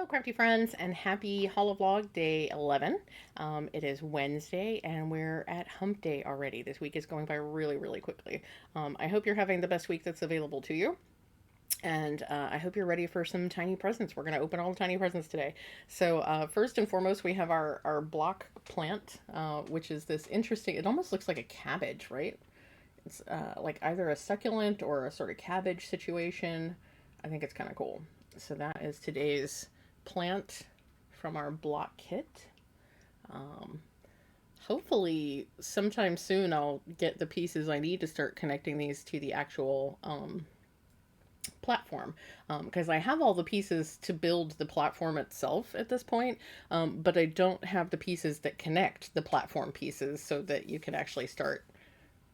crafty friends, and happy HoliVlog day 11. It is Wednesday, and we're at hump day already. This week is going by really, really quickly. I hope you're having the best week that's available to you. And I hope you're ready for some tiny presents. We're going to open all the tiny presents today. So first and foremost, we have our block plant, which is this interesting, it almost looks like a cabbage, right? It's like either a succulent or a sort of cabbage situation. I think it's kind of cool. So that is today's plant from our block kit. Um, Hopefully sometime soon I'll get the pieces I need to start connecting these to the actual platform, because I have all the pieces to build the platform itself at this point, but I don't have the pieces that connect the platform pieces so that you can actually start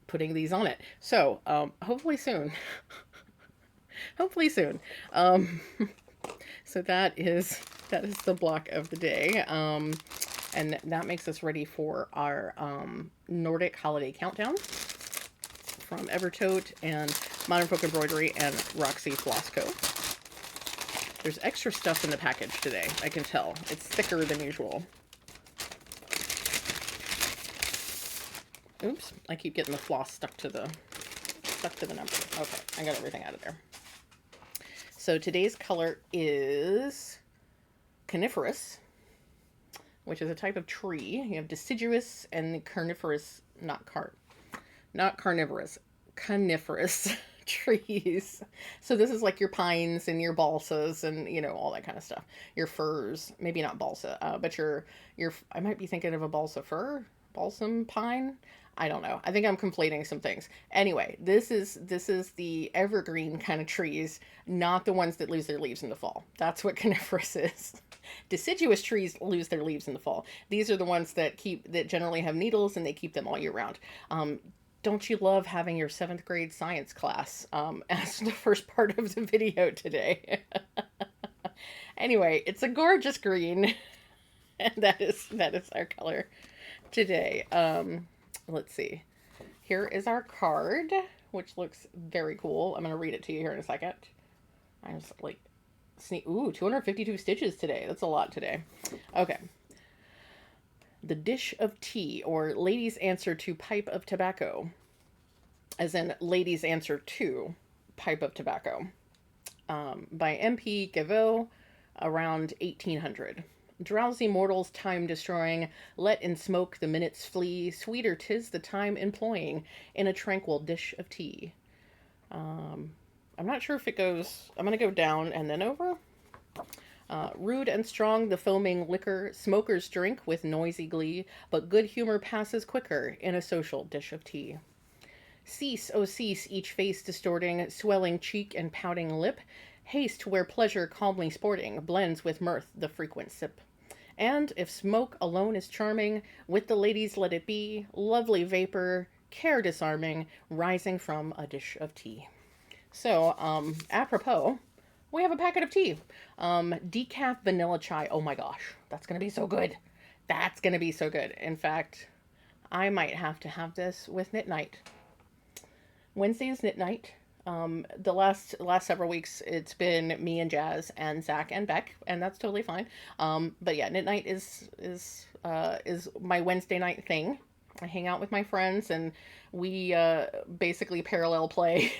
putting these on it. So hopefully soon. Hopefully soon. Um, so that is the block of the day. And that makes us ready for our Nordic holiday countdown from Evertote and Modern Folk Embroidery and Roxy Flosco. There's extra stuff in the package today, I can tell. It's thicker than usual. Oops, I keep getting the floss stuck to the number. Okay, I got everything out of there. So today's color is coniferous, which is a type of tree. You have deciduous and carnivorous, not carnivorous, coniferous trees. So this is like your pines and your balsas and, you know, all that kind of stuff. Your firs, maybe not balsa, but I might be thinking of a balsa fir, balsam pine. I don't know. I think I'm conflating some things. Anyway, this is the evergreen kind of trees, not the ones that lose their leaves in the fall. That's what coniferous is. Deciduous trees lose their leaves in the fall. These are the ones that generally have needles and they keep them all year round. Don't you love having your 7th grade science class as the first part of the video today? Anyway, it's a gorgeous green, and that is our color today. Let's see. Here is our card, which looks very cool. I'm going to read it to you here in a second. I'm just like, ooh, 252 stitches today. That's a lot today. Okay. The dish of tea, or lady's answer to pipe of tobacco, as in lady's answer to pipe of tobacco, by M.P. Gaveau, around 1800. Drowsy mortals time destroying, let in smoke the minutes flee, sweeter 'tis the time employing in a tranquil dish of tea. I'm not sure if it goes, I'm going to go down and then over. Rude and strong the foaming liquor smokers drink with noisy glee, but good humor passes quicker in a social dish of tea. Cease, oh cease, each face distorting, swelling cheek and pouting lip. Haste where pleasure calmly sporting blends with mirth the frequent sip. And if smoke alone is charming, with the ladies let it be, lovely vapor, care disarming, rising from a dish of tea. So, apropos, we have a packet of tea. Decaf vanilla chai. Oh my gosh, that's going to be so good. That's going to be so good. In fact, I might have to have this with knit night. Wednesday is knit night. The last several weeks, it's been me and Jazz and Zach and Beck, and that's totally fine. But yeah, knit night is my Wednesday night thing. I hang out with my friends, and we basically parallel play.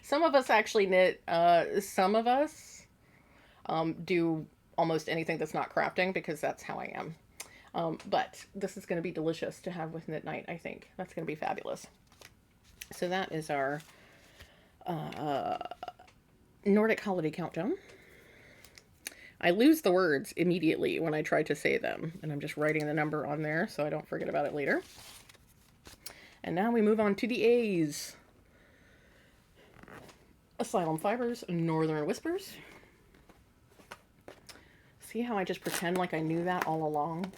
Some of us actually knit. Some of us do almost anything that's not crafting, because that's how I am. But this is going to be delicious to have with knit night, I think. That's going to be fabulous. So that is our Nordic holiday countdown. I lose the words immediately when I try to say them, and I'm just writing the number on there so I don't forget about it later. And now we move on to the A's. Asylum Fibers, Northern Whispers. See how I just pretend like I knew that all along?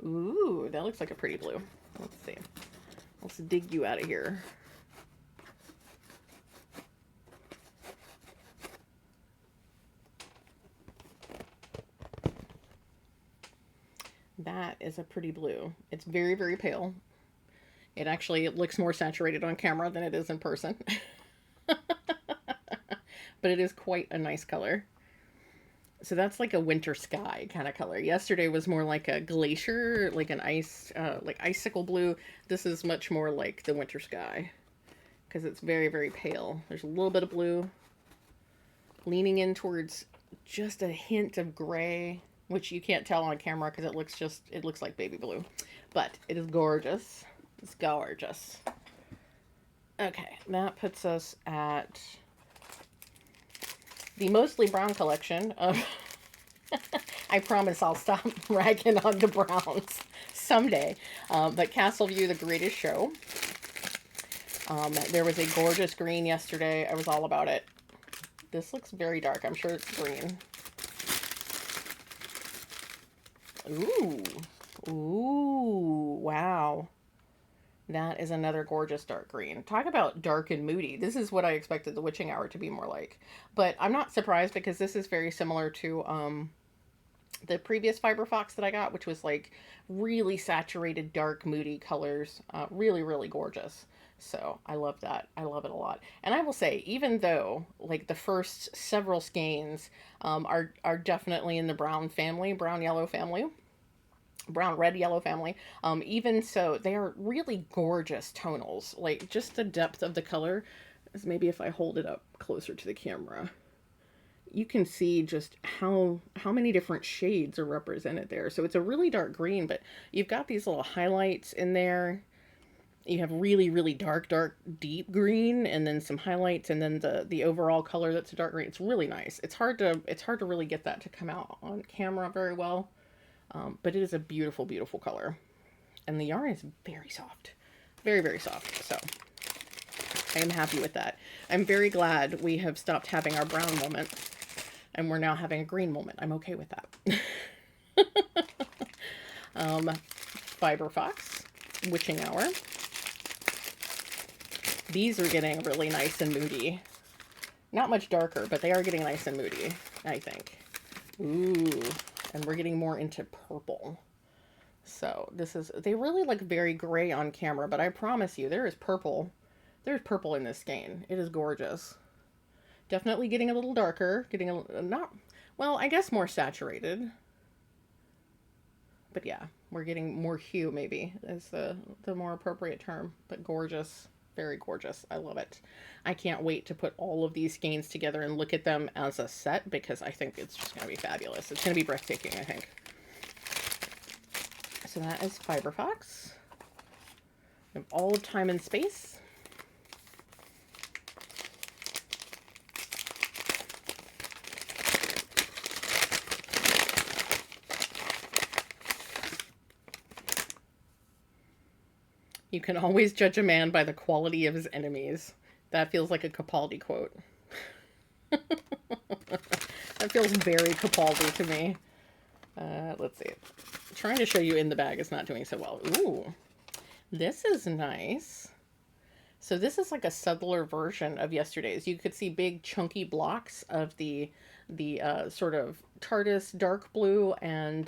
Ooh, that looks like a pretty blue. Let's see. Let's dig you out of here. That is a pretty blue. It's very, very pale. It looks more saturated on camera than it is in person. but it is quite a nice color. So that's like a winter sky kind of color. Yesterday was more like a glacier, like an ice, like icicle blue. This is much more like the winter sky because it's very, very pale. There's a little bit of blue leaning in towards just a hint of gray, which you can't tell on camera because it looks like baby blue, but it is gorgeous. It's gorgeous. Okay, that puts us at the mostly brown collection of I promise I'll stop ragging on the browns someday. But Castleview, The Greatest Show. There was a gorgeous green yesterday. I was all about it. This looks very dark. I'm sure it's green. Ooh. Ooh. Wow. That is another gorgeous dark green. Talk about dark and moody. This is what I expected the witching hour to be more like. But I'm not surprised because this is very similar to the previous Fiber Fox that I got, which was like really saturated, dark, moody colors. Really, really gorgeous. So I love that. I love it a lot. And I will say, even though like the first several skeins are definitely in the brown family, brown yellow family, brown red yellow family, even so they are really gorgeous tonals. Like just the depth of the color is, maybe if I hold it up closer to the camera, you can see just how many different shades are represented there. So it's a really dark green, but you've got these little highlights in there. You have really, really dark, deep green, and then some highlights, and then the overall color that's a dark green. It's really nice. It's hard to really get that to come out on camera very well, but it is a beautiful, beautiful color, and the yarn is very soft, very, very soft. So I am happy with that. I'm very glad we have stopped having our brown moment, and we're now having a green moment. I'm okay with that. Fiber Fox, Witching Hour. These are getting really nice and moody. Not much darker, but they are getting nice and moody, I think. Ooh, and we're getting more into purple. So this is, they really look very gray on camera, but I promise you, there is purple. There's purple in this skein. It is gorgeous. Definitely getting a little darker, getting a, not, well, I guess more saturated. But yeah, we're getting more hue, maybe, is the more appropriate term, but gorgeous. Very gorgeous. I love it. I can't wait to put all of these skeins together and look at them as a set because I think it's just going to be fabulous. It's going to be breathtaking, I think. So that is Fiber Fox. We have all of Time and Space. You can always judge a man by the quality of his enemies. That feels like a Capaldi quote. That feels very Capaldi to me. Let's see. Trying to show you in the bag is not doing so well. Ooh, this is nice. So this is like a subtler version of yesterday's. You could see big chunky blocks of the sort of TARDIS dark blue and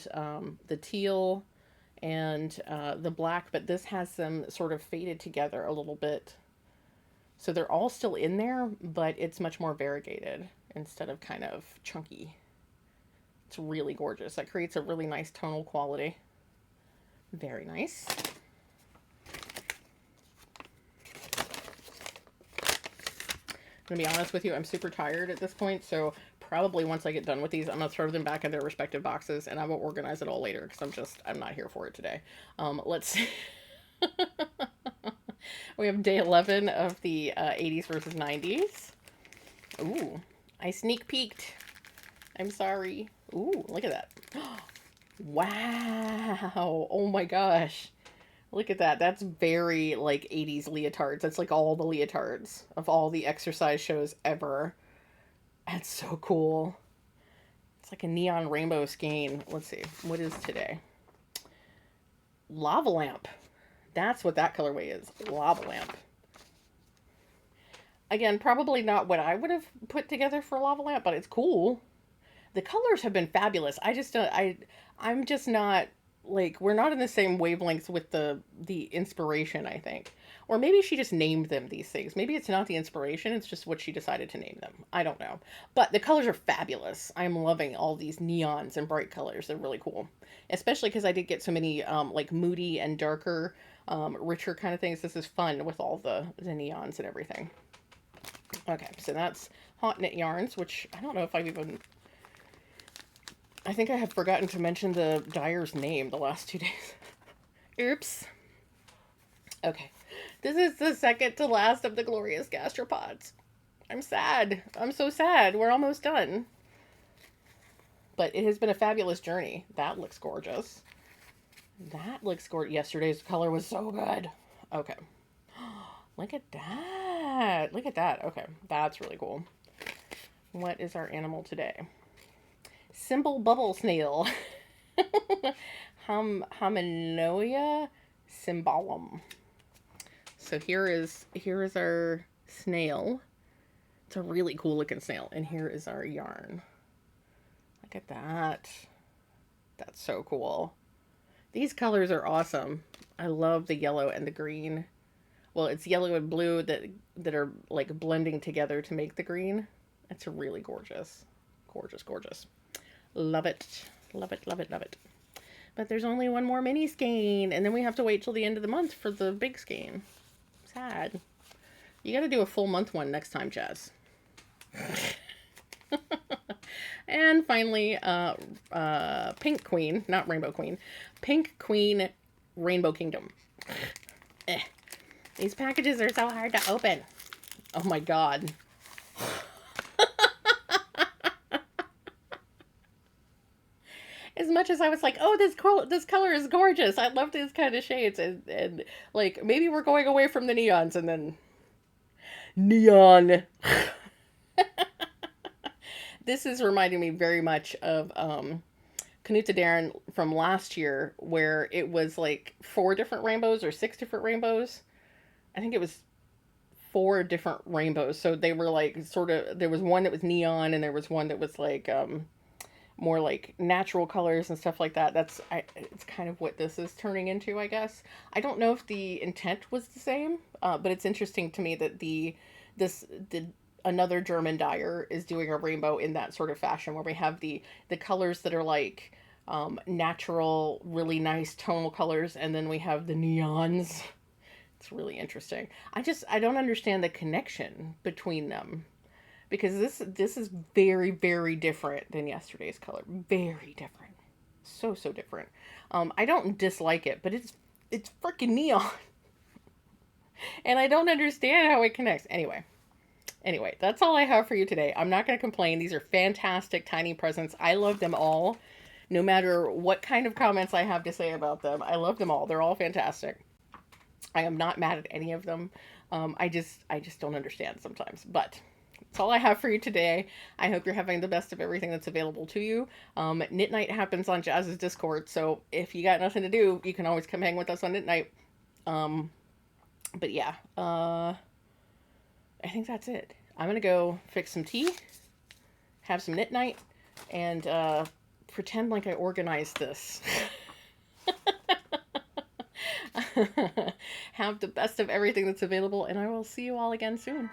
the teal and the black, but this has them sort of faded together a little bit. So they're all still in there, but it's much more variegated instead of kind of chunky. It's really gorgeous. That creates a really nice tonal quality. Very nice. I'm gonna be honest with you, I'm super tired at this point, so probably once I get done with these, I'm gonna throw them back in their respective boxes, and I will organize it all later because I'm not here for it today. Let's see. We have day 11 of the 80s versus 90s. Ooh, I sneak peeked. I'm sorry. Ooh, look at that. Wow. Oh my gosh. Look at that. That's very like 80s leotards. That's like all the leotards of all the exercise shows ever. That's so cool. It's like a neon rainbow skein. Let's see. What is today? Lava lamp. That's what that colorway is. Lava lamp. Again, probably not what I would have put together for lava lamp, but it's cool. The colors have been fabulous. I just don't, I'm just not, like, we're not in the same wavelengths with the inspiration, I think. Or maybe she just named them these things. Maybe it's not the inspiration, it's just what she decided to name them. I don't know. But the colors are fabulous. I'm loving all these neons and bright colors. They're really cool. Especially because I did get so many like moody and darker, richer kind of things. This is fun with all the neons and everything. Okay, so that's Hot Knit Yarns, which I don't know if I've even... I think I have forgotten to mention the dyer's name the last 2 days. Oops. Okay. This is the second to last of the glorious gastropods. I'm sad. I'm so sad. We're almost done. But it has been a fabulous journey. That looks gorgeous. That looks gorgeous. Yesterday's color was so good. Okay. Look at that. Look at that. Okay. That's really cool. What is our animal today? Simple bubble snail. Haminoia cymbalum. So here is our snail. It's a really cool looking snail. And here is our yarn. Look at that. That's so cool. These colors are awesome. I love the yellow and the green. Well, it's yellow and blue that are like blending together to make the green. It's really gorgeous. Gorgeous, gorgeous. Love it. Love it, love it, love it. But there's only one more mini skein, and then we have to wait till the end of the month for the big skein. Sad. You got to do a full month one next time, Jazz. And finally, Pink Queen, not Rainbow Queen. Pink Queen Rainbow Kingdom. These packages are so hard to open. Oh my god. As much as I was like, oh, this color is gorgeous. I love these kind of shades. And like, maybe we're going away from the neons and then... Neon. This is reminding me very much of Knut Darren from last year, where it was like 4 different rainbows or 6 different rainbows. I think it was 4 different rainbows. So they were like sort of, there was one that was neon and there was one that was like more like natural colors and stuff like that. It's kind of what this is turning into, I guess. I don't know if the intent was the same, but it's interesting to me that another German dyer is doing a rainbow in that sort of fashion, where we have the colors that are like natural, really nice tonal colors, and then we have the neons. It's really interesting. I don't understand the connection between them, because this is very, very different than yesterday's color. Very different. So different. I don't dislike it, but it's freaking neon. And I don't understand how it connects. Anyway, that's all I have for you today. I'm not going to complain. These are fantastic tiny presents. I love them all. No matter what kind of comments I have to say about them, I love them all. They're all fantastic. I am not mad at any of them. I just don't understand sometimes. But that's all I have for you today. I hope you're having the best of everything that's available to you. Knit Night happens on Jazz's Discord, so if you got nothing to do, you can always come hang with us on Knit Night. But yeah, I think that's it. I'm going to go fix some tea, have some Knit Night, and pretend like I organized this. Have the best of everything that's available, and I will see you all again soon.